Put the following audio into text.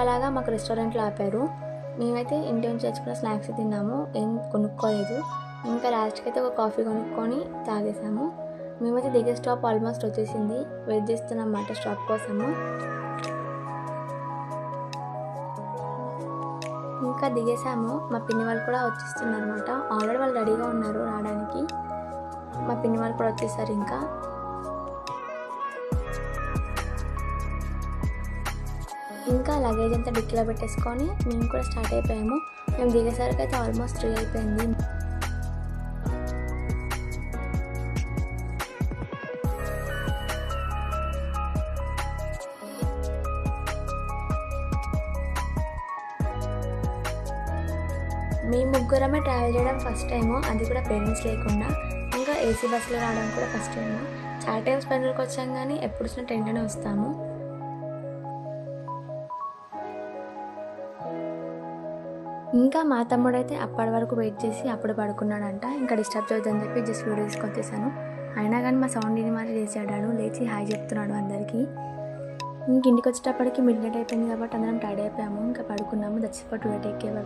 అలాగా మాకు రెస్టారెంట్లో ఆపారు. మేమైతే ఇంటి నుంచి తెచ్చుకున్న స్నాక్స్ తిన్నాము, ఏం కొనుక్కోలేదు. ఇంకా లాస్ట్కి అయితే ఒక కాఫీ కొనుక్కొని తాగేసాము. మేమైతే దిగే స్టాప్ ఆల్మోస్ట్ వచ్చేసింది. వెయిట్ చేస్తున్నాం అన్నమాట స్టాప్ కోసము. ఇంకా దిగేసాము. మా పిన్ని వాళ్ళు కూడా వచ్చేస్తున్నారు అనమాట. ఆల్రెడీ వాళ్ళు రెడీగా ఉన్నారు రావడానికి. మా పిన్ని వాళ్ళు కూడా వచ్చేసారు. ఇంకా లగేజ్ అంతా డిక్కీలో పెట్టేసుకొని మేము కూడా స్టార్ట్ అయిపోయాము. మేము దిగేసరికి అయితే ఆల్మోస్ట్ 3 అయిపోయింది. మేము ముగ్గురమే ట్రావెల్ చేయడం ఫస్ట్ టైము, అది కూడా పేరెంట్స్ లేకుండా. ఇంకా ఏసీ బస్సులో రావడం కూడా ఫస్ట్ టైము. చాలా టైమ్స్ బెంగళూరుకి వచ్చాం కానీ ఎప్పుడు వచ్చినా ట్రైన్లోనే వస్తాము. ఇంకా మా తమ్ముడైతే అప్పటి వరకు వెయిట్ చేసి అప్పుడు పడుకున్నాడంట. ఇంకా డిస్టర్బ్ చేయొద్దని చెప్పి జస్ట్ వీడియో తీసుకొచ్చేసాను. అయినా కానీ మా సౌండ్ ఇది మాత్రం చేసాడాడు, లేచి హాయ్ చెప్తున్నాడు అందరికీ. ఇంటికి వచ్చేటప్పటికి మిడ్ నైట్ అయిపోయింది కాబట్టి అందరం టైర్డ్ అయిపోయాము. ఇంకా పడుకున్నాము. That's for today. Take care.